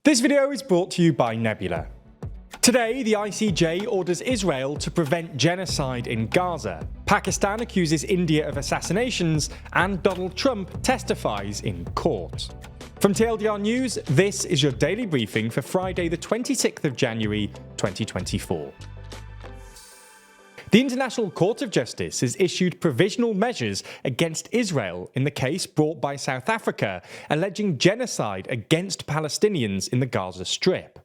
This video is brought to you by Nebula. Today, the ICJ orders Israel to prevent genocide in Gaza. Pakistan accuses India of assassinations, and Donald Trump testifies in court. From TLDR News, this is your daily briefing for Friday the 26th of January 2024. The International Court of Justice has issued provisional measures against Israel in the case brought by South Africa alleging genocide against Palestinians in the Gaza Strip.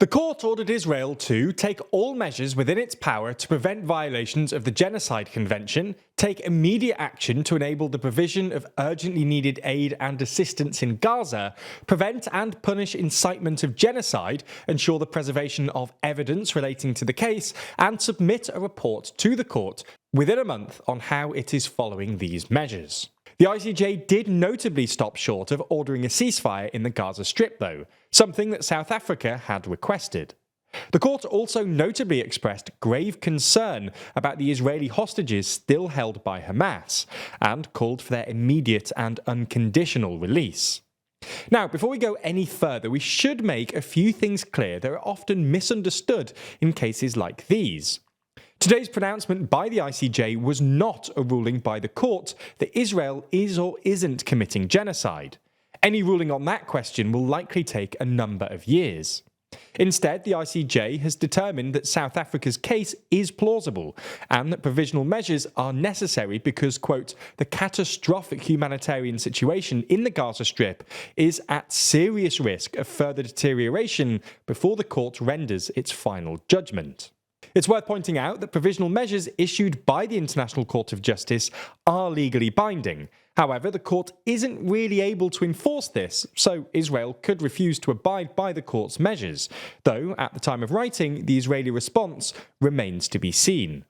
The court ordered Israel to take all measures within its power to prevent violations of the Genocide Convention, take immediate action to enable the provision of urgently needed aid and assistance in Gaza, prevent and punish incitement of genocide, ensure the preservation of evidence relating to the case, and submit a report to the court within a month on how it is following these measures. The ICJ did notably stop short of ordering a ceasefire in the Gaza Strip though, something that South Africa had requested. The court also notably expressed grave concern about the Israeli hostages still held by Hamas, and called for their immediate and unconditional release. Now, before we go any further, we should make a few things clear that are often misunderstood in cases like these. Today's pronouncement by the ICJ was not a ruling by the court that Israel is or isn't committing genocide. Any ruling on that question will likely take a number of years. Instead, the ICJ has determined that South Africa's case is plausible and that provisional measures are necessary because, quote, the catastrophic humanitarian situation in the Gaza Strip is at serious risk of further deterioration before the court renders its final judgment. It's worth pointing out that provisional measures issued by the International Court of Justice are legally binding. However, the court isn't really able to enforce this, so Israel could refuse to abide by the court's measures, though at the time of writing, the Israeli response remains to be seen.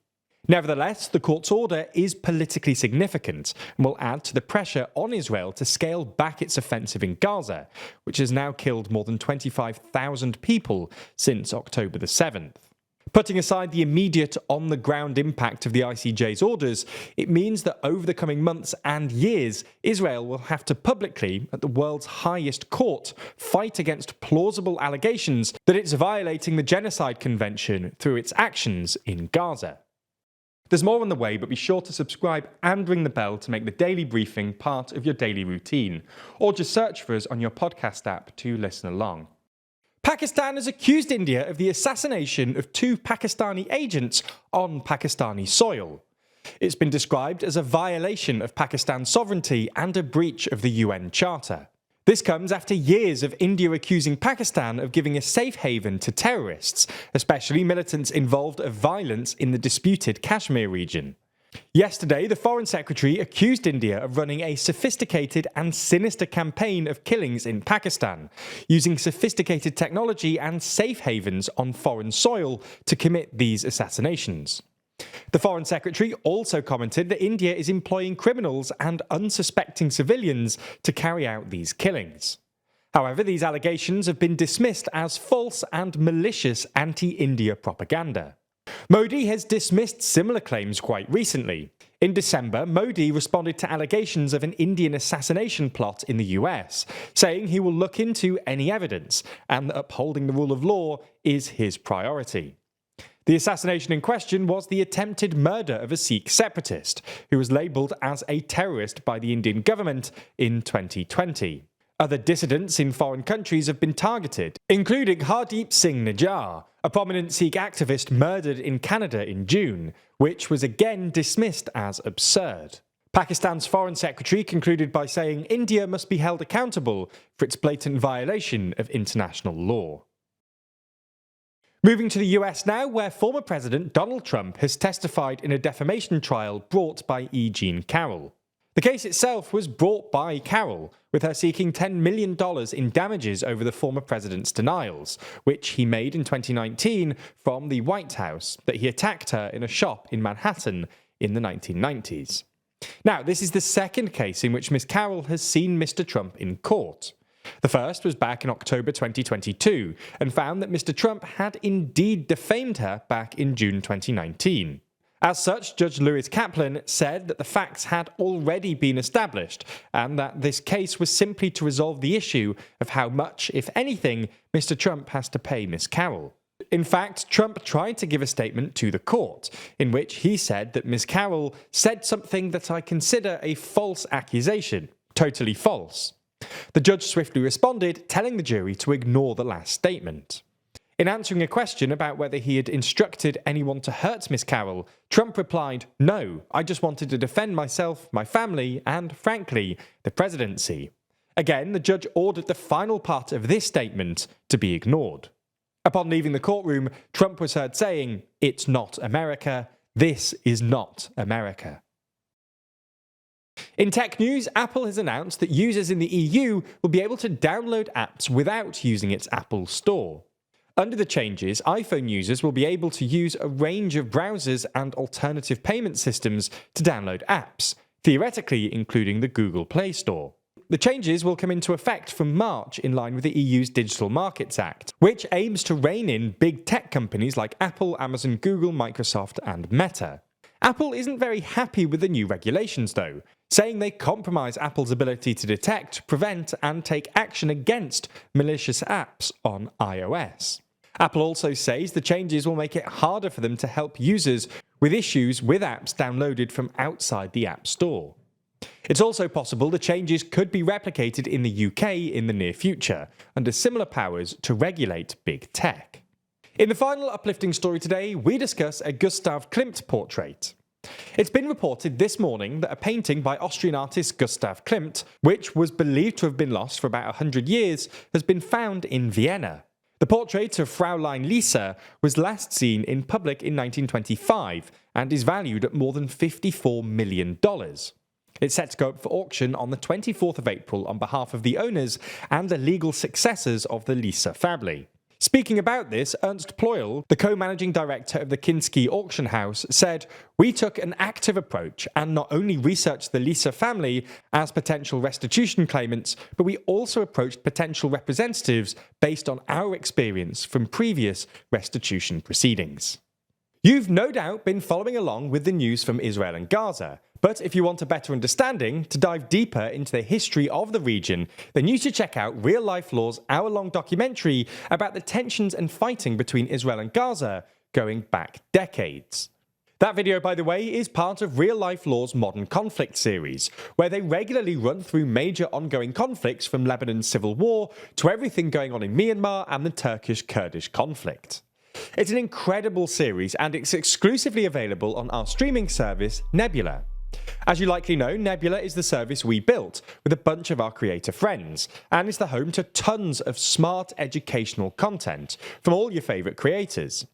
Nevertheless, the court's order is politically significant and will add to the pressure on Israel to scale back its offensive in Gaza, which has now killed more than 25,000 people since October the 7th. Putting aside the immediate on-the-ground impact of the ICJ's orders, it means that over the coming months and years, Israel will have to publicly, at the world's highest court, fight against plausible allegations that it's violating the Genocide Convention through its actions in Gaza. There's more on the way, but be sure to subscribe and ring the bell to make the daily briefing part of your daily routine, or just search for us on your podcast app to listen along. Pakistan has accused India of the assassination of 2 Pakistani agents on Pakistani soil. It's been described as a violation of Pakistan's sovereignty and a breach of the UN Charter. This comes after years of India accusing Pakistan of giving a safe haven to terrorists, especially militants involved of violence in the disputed Kashmir region. Yesterday, the Foreign Secretary accused India of running a sophisticated and sinister campaign of killings in Pakistan, using sophisticated technology and safe havens on foreign soil to commit these assassinations. The Foreign Secretary also commented that India is employing criminals and unsuspecting civilians to carry out these killings. However, these allegations have been dismissed as false and malicious anti-India propaganda. Modi has dismissed similar claims quite recently. In December, Modi responded to allegations of an Indian assassination plot in the US, saying he will look into any evidence and that upholding the rule of law is his priority. The assassination in question was the attempted murder of a Sikh separatist, who was labelled as a terrorist by the Indian government in 2020. Other dissidents in foreign countries have been targeted, including Hardeep Singh Nijjar, a prominent Sikh activist murdered in Canada in June, which was again dismissed as absurd. Pakistan's Foreign Secretary concluded by saying India must be held accountable for its blatant violation of international law. Moving to the US now, where former President Donald Trump has testified in a defamation trial brought by E. Jean Carroll. The case itself was brought by Carroll, with her seeking $10 million in damages over the former president's denials, which he made in 2019 from the White House that he attacked her in a shop in Manhattan in the 1990s. Now, this is the second case in which Ms. Carroll has seen Mr. Trump in court. The first was back in October 2022 and found that Mr. Trump had indeed defamed her back in June 2019. As such, Judge Lewis Kaplan said that the facts had already been established and that this case was simply to resolve the issue of how much, if anything, Mr. Trump has to pay Ms. Carroll. In fact, Trump tried to give a statement to the court, in which he said that Ms. Carroll said something that I consider a false accusation. Totally false. The judge swiftly responded, telling the jury to ignore the last statement. In answering a question about whether he had instructed anyone to hurt Ms. Carroll, Trump replied, "No, I just wanted to defend myself, my family, and, frankly, the presidency." Again, the judge ordered the final part of this statement to be ignored. Upon leaving the courtroom, Trump was heard saying, "It's not America. This is not America." In tech news, Apple has announced that users in the EU will be able to download apps without using its Apple Store. Under the changes, iPhone users will be able to use a range of browsers and alternative payment systems to download apps, theoretically including the Google Play Store. The changes will come into effect from March in line with the EU's Digital Markets Act, which aims to rein in big tech companies like Apple, Amazon, Google, Microsoft, and Meta. Apple isn't very happy with the new regulations, though, saying they compromise Apple's ability to detect, prevent, and take action against malicious apps on iOS. Apple also says the changes will make it harder for them to help users with issues with apps downloaded from outside the App Store. It's also possible the changes could be replicated in the UK in the near future, under similar powers to regulate big tech. In the final uplifting story today, we discuss a Gustav Klimt portrait. It's been reported this morning that a painting by Austrian artist Gustav Klimt, which was believed to have been lost for about 100 years, has been found in Vienna. The portrait of Fraulein Lisa was last seen in public in 1925 and is valued at more than $54 million. It's set to go up for auction on the 24th of April on behalf of the owners and the legal successors of the Lisa family. Speaking about this, Ernst Pleuel, the co-managing director of the Kinski auction house, said, "We took an active approach and not only researched the Lisa family as potential restitution claimants, but we also approached potential representatives based on our experience from previous restitution proceedings." You've no doubt been following along with the news from Israel and Gaza, but if you want a better understanding, to dive deeper into the history of the region, then you should check out Real Life Law's hour-long documentary about the tensions and fighting between Israel and Gaza going back decades. That video, by the way, is part of Real Life Law's Modern Conflict series, where they regularly run through major ongoing conflicts from Lebanon's civil war to everything going on in Myanmar and the Turkish-Kurdish conflict. It's an incredible series, and it's exclusively available on our streaming service, Nebula. As you likely know, Nebula is the service we built with a bunch of our creator friends, and is the home to tons of smart educational content from all your favourite creators.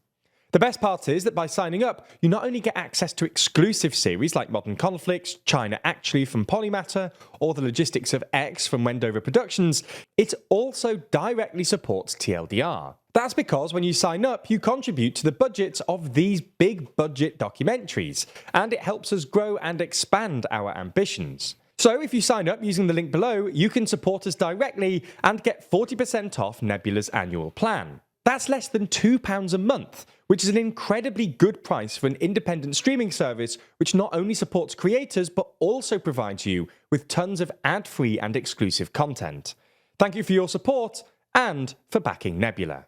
The best part is that by signing up, you not only get access to exclusive series like Modern Conflicts, China Actually from Polymatter, or The Logistics of X from Wendover Productions, it also directly supports TLDR. That's because when you sign up, you contribute to the budgets of these big budget documentaries, and it helps us grow and expand our ambitions. So if you sign up using the link below, you can support us directly and get 40% off Nebula's annual plan. That's less than £2 a month, which is an incredibly good price for an independent streaming service which not only supports creators but also provides you with tons of ad-free and exclusive content. Thank you for your support and for backing Nebula.